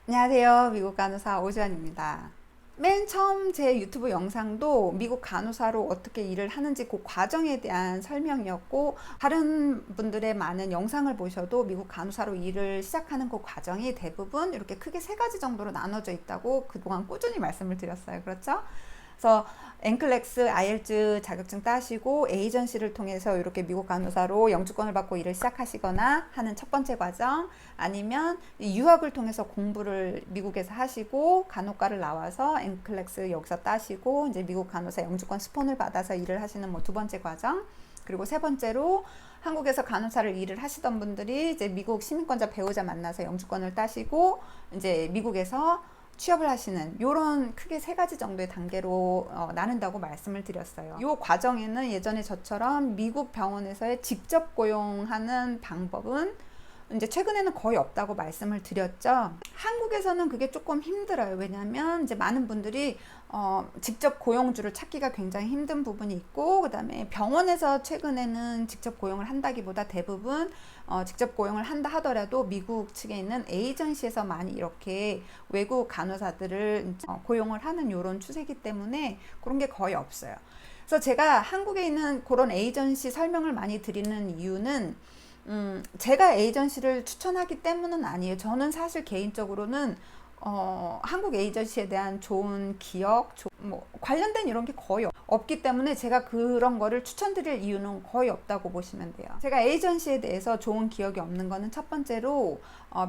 안녕하세요. 미국 간호사 오주환입니다. 맨 처음 제 유튜브 영상도 미국 간호사로 어떻게 일을 하는지 그 과정에 대한 설명이었고, 다른 분들의 많은 영상을 보셔도 미국 간호사로 일을 시작하는 그 과정이 대부분 이렇게 크게 세 가지 정도로 나눠져 있다고 그동안 꾸준히 말씀을 드렸어요. 그렇죠? 그래서 엔클렉스, 아이엘츠 자격증 따시고 에이전시를 통해서 이렇게 미국 간호사로 영주권을 받고 일을 시작하시거나 하는 첫 번째 과정, 아니면 유학을 통해서 공부를 미국에서 하시고 간호과를 나와서 엔클렉스 여기서 따시고 이제 미국 간호사 영주권 스폰을 받아서 일을 하시는 뭐 두 번째 과정, 그리고 세 번째로 한국에서 간호사를 일을 하시던 분들이 이제 미국 시민권자 배우자 만나서 영주권을 따시고 이제 미국에서 취업을 하시는 요런 크게 세 가지 정도의 단계로 나눈다고 말씀을 드렸어요. 요 과정에는 예전에 저처럼 미국 병원에서의 직접 고용하는 방법은 이제 최근에는 거의 없다고 말씀을 드렸죠. 한국에서는 그게 조금 힘들어요. 왜냐하면 이제 많은 분들이 직접 고용주를 찾기가 굉장히 힘든 부분이 있고, 그 다음에 병원에서 최근에는 직접 고용을 한다기보다 대부분 직접 고용을 한다 하더라도 미국 측에 있는 에이전시에서 많이 이렇게 외국 간호사들을 고용을 하는 이런 추세이기 때문에 그런 게 거의 없어요. 그래서 제가 한국에 있는 그런 에이전시 설명을 많이 드리는 이유는 제가 에이전시를 추천하기 때문은 아니에요. 저는 사실 개인적으로는 한국 에이전시에 대한 좋은 기억, 뭐 관련된 이런 게 거의 없기 때문에 제가 그런 거를 추천드릴 이유는 거의 없다고 보시면 돼요. 제가 에이전시에 대해서 좋은 기억이 없는 거는 첫 번째로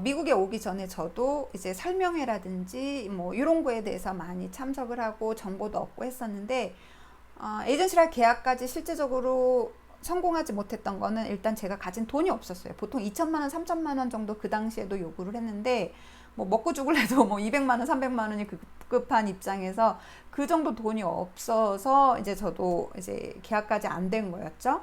미국에 오기 전에 저도 이제 설명회라든지 뭐 이런 거에 대해서 많이 참석을 하고 정보도 얻고 했었는데, 에이전시랑 계약까지 실제적으로 성공하지 못했던 거는 일단 제가 가진 돈이 없었어요. 보통 2천만 원, 3천만 원 정도 그 당시에도 요구를 했는데, 뭐 먹고 죽을래도 뭐 200만 원, 300만 원이 급급한 입장에서 그 정도 돈이 없어서 이제 저도 이제 계약까지 안 된 거였죠.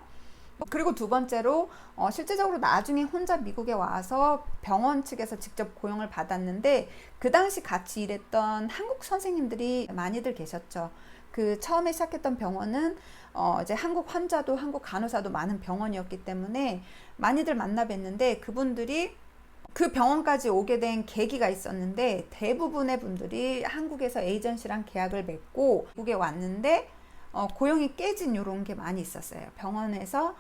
그리고 두 번째로 실제적으로 나중에 혼자 미국에 와서 병원 측에서 직접 고용을 받았는데, 그 당시 같이 일했던 한국 선생님들이 많이들 계셨죠. 그 처음에 시작했던 병원은 이제 한국 환자도 한국 간호사도 많은 병원이었기 때문에 많이들 만나 뵀는데, 그분들이 그 병원까지 오게 된 계기가 있었는데, 대부분의 분들이 한국에서 에이전시랑 계약을 맺고 미국에 왔는데 고용이 깨진 이런 게 많이 있었어요. 병원에서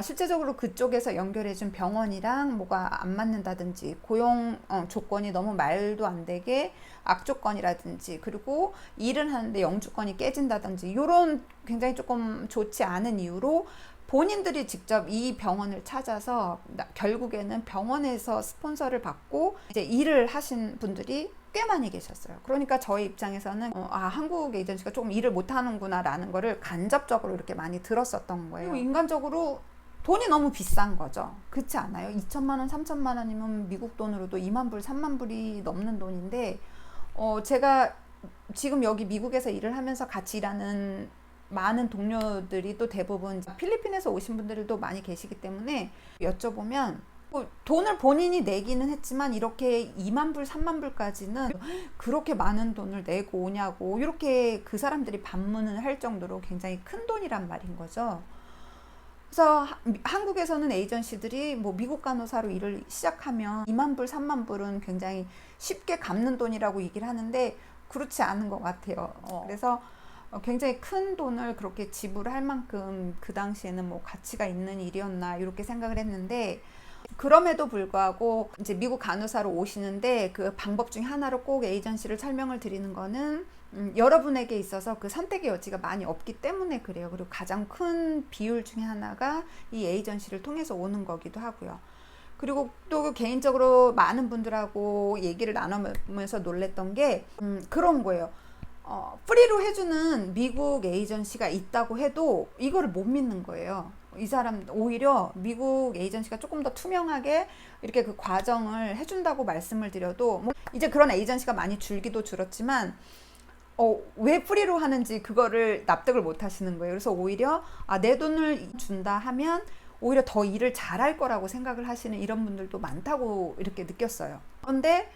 실제적으로 그쪽에서 연결해준 병원이랑 뭐가 안 맞는다든지, 고용 조건이 너무 말도 안 되게 악조건이라든지, 그리고 일을 하는데 영주권이 깨진다든지, 이런 굉장히 조금 좋지 않은 이유로 본인들이 직접 이 병원을 찾아서 결국에는 병원에서 스폰서를 받고 이제 일을 하신 분들이 꽤 많이 계셨어요. 그러니까 저희 입장에서는 한국 에이전시가 조금 일을 못하는구나 라는 거를 간접적으로 이렇게 많이 들었었던 거예요. 그리고 인간적으로 돈이 너무 비싼 거죠. 그렇지 않아요? 2천만 원, 3천만 원이면 미국 돈으로도 2만 불, 3만 불이 넘는 돈인데, 제가 지금 여기 미국에서 일을 하면서 같이 일하는 많은 동료들이 또 대부분 필리핀에서 오신 분들도 많이 계시기 때문에 여쭤보면 돈을 본인이 내기는 했지만 이렇게 2만 불, 3만 불까지는 그렇게 많은 돈을 내고 오냐고 이렇게 그 사람들이 반문을 할 정도로 굉장히 큰 돈이란 말인 거죠. 그래서 한국에서는 에이전시들이 뭐 미국 간호사로 일을 시작하면 2만 불, 3만 불은 굉장히 쉽게 갚는 돈이라고 얘기를 하는데 그렇지 않은 것 같아요. 그래서 굉장히 큰 돈을 그렇게 지불할 만큼 그 당시에는 뭐 가치가 있는 일이었나 이렇게 생각을 했는데, 그럼에도 불구하고 이제 미국 간호사로 오시는데 그 방법 중에 하나로 꼭 에이전시를 설명을 드리는 거는 여러분에게 있어서 그 선택의 여지가 많이 없기 때문에 그래요. 그리고 가장 큰 비율 중에 하나가 이 에이전시를 통해서 오는 거기도 하고요. 그리고 또 개인적으로 많은 분들하고 얘기를 나누면서 놀랬던 게 그런 거예요. 프리로 해주는 미국 에이전시가 있다고 해도 이거를 못 믿는 거예요. 이 사람 오히려 미국 에이전시가 조금 더 투명하게 이렇게 그 과정을 해준다고 말씀을 드려도 뭐 이제 그런 에이전시가 많이 줄기도 줄었지만 왜 프리로 하는지 그거를 납득을 못 하시는 거예요. 그래서 오히려 내 돈을 준다 하면 오히려 더 일을 잘할 거라고 생각을 하시는 이런 분들도 많다고 이렇게 느꼈어요. 그런데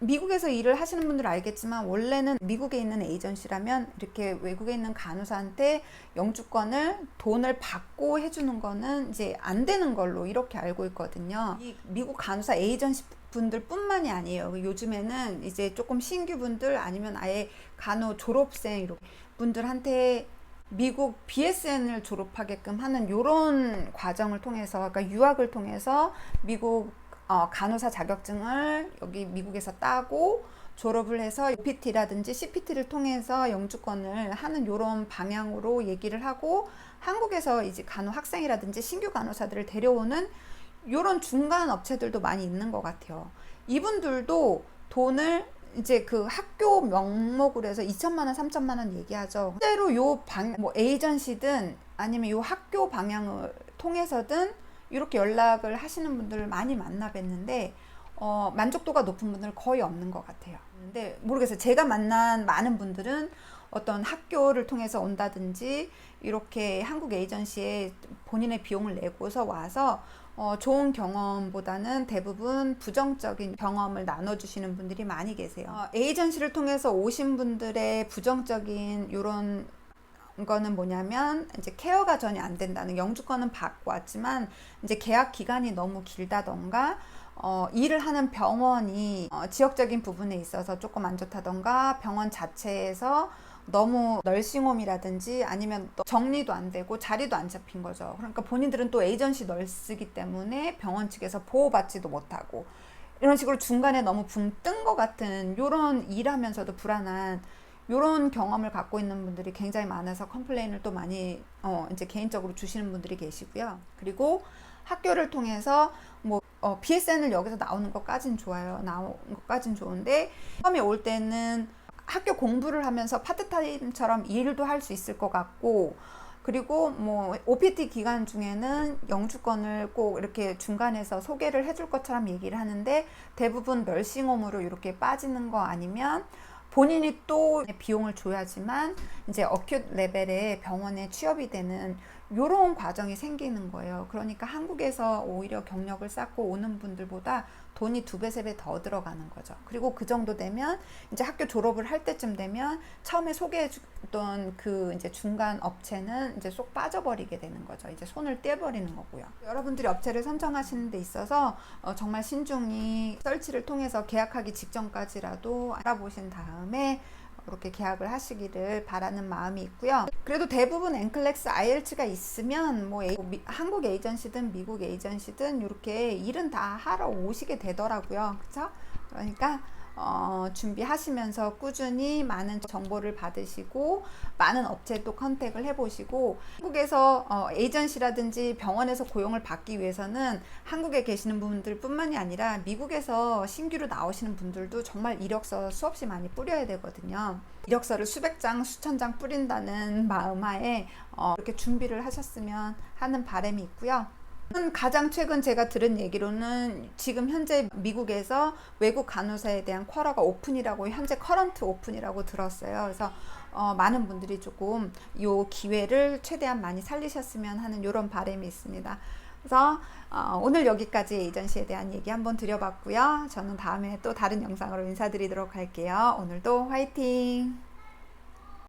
미국에서 일을 하시는 분들 알겠지만 원래는 미국에 있는 에이전시라면 이렇게 외국에 있는 간호사한테 영주권을 돈을 받고 해주는 거는 이제 안 되는 걸로 이렇게 알고 있거든요. 이 미국 간호사 에이전시 분들뿐만이 아니에요. 요즘에는 이제 조금 신규 분들 아니면 아예 간호 졸업생 이렇게 분들한테 미국 BSN을 졸업하게끔 하는 요런 과정을 통해서, 그러니까 유학을 통해서 미국 간호사 자격증을 여기 미국에서 따고 졸업을 해서 OPT라든지 CPT를 통해서 영주권을 하는 요런 방향으로 얘기를 하고, 한국에서 이제 간호 학생이라든지 신규 간호사들을 데려오는 요런 중간 업체들도 많이 있는 것 같아요. 이분들도 돈을 이제 그 학교 명목으로 해서 2천만 원, 3천만 원 얘기하죠. 실제로 요 뭐 에이전시든 아니면 요 학교 방향을 통해서든 이렇게 연락을 하시는 분들을 많이 만나 뵀는데 만족도가 높은 분들은 거의 없는 것 같아요. 근데 모르겠어요. 제가 만난 많은 분들은 어떤 학교를 통해서 온다든지 이렇게 한국 에이전시에 본인의 비용을 내고서 와서 좋은 경험보다는 대부분 부정적인 경험을 나눠주시는 분들이 많이 계세요. 에이전시를 통해서 오신 분들의 부정적인 이런 거는 뭐냐면, 이제 케어가 전혀 안 된다는, 영주권은 받고 왔지만 이제 계약 기간이 너무 길다던가 일을 하는 병원이 지역적인 부분에 있어서 조금 안 좋다던가, 병원 자체에서 너무 널싱홈이라든지 아니면 정리도 안 되고 자리도 안 잡힌 거죠. 그러니까 본인들은 또 에이전시 널스기 때문에 병원 측에서 보호받지도 못하고, 이런 식으로 중간에 너무 붕 뜬 것 같은, 요런 일하면서도 불안한 요런 경험을 갖고 있는 분들이 굉장히 많아서 컴플레인을 또 많이 이제 개인적으로 주시는 분들이 계시고요. 그리고 학교를 통해서 뭐 BSN을 여기서 나오는 것까진 좋아요. 나오는 것까진 좋은데, 처음에 올 때는 학교 공부를 하면서 파트타임처럼 일도 할 수 있을 것 같고, 그리고 뭐 OPT 기간 중에는 영주권을 꼭 이렇게 중간에서 소개를 해줄 것처럼 얘기를 하는데, 대부분 널싱홈으로 이렇게 빠지는 거 아니면 본인이 또 비용을 줘야지만 이제 어큐트 레벨의 병원에 취업이 되는 요런 과정이 생기는 거예요. 그러니까 한국에서 오히려 경력을 쌓고 오는 분들보다 돈이 2배, 3배 더 들어가는 거죠. 그리고 그 정도 되면 이제 학교 졸업을 할 때쯤 되면 처음에 소개해줬던 그 이제 중간 업체는 이제 쏙 빠져버리게 되는 거죠. 이제 손을 떼버리는 거고요. 여러분들이 업체를 선정하시는 데 있어서 정말 신중히 서치를 통해서 계약하기 직전까지라도 알아보신 다음에 이렇게 계약을 하시기를 바라는 마음이 있고요. 그래도 대부분 NCLEX IELTS가 있으면 뭐 한국 에이전시든 미국 에이전시든 이렇게 일은 다 하러 오시게 되더라고요. 그렇죠? 그러니까 준비하시면서 꾸준히 많은 정보를 받으시고 많은 업체도 컨택을 해보시고, 한국에서 에이전시라든지 병원에서 고용을 받기 위해서는 한국에 계시는 분들 뿐만이 아니라 미국에서 신규로 나오시는 분들도 정말 이력서 수없이 많이 뿌려야 되거든요. 이력서를 수백 장, 수천 장 뿌린다는 마음하에 이렇게 준비를 하셨으면 하는 바람이 있고요. 가장 최근 제가 들은 얘기로는 지금 현재 미국에서 외국 간호사에 대한 쿼라가 오픈이라고, 현재 커런트 오픈이라고 들었어요. 그래서 많은 분들이 조금 이 기회를 최대한 많이 살리셨으면 하는 이런 바람이 있습니다. 그래서 오늘 여기까지 에이전시에 대한 얘기 한번 드려봤고요. 저는 다음에 또 다른 영상으로 인사드리도록 할게요. 오늘도 화이팅!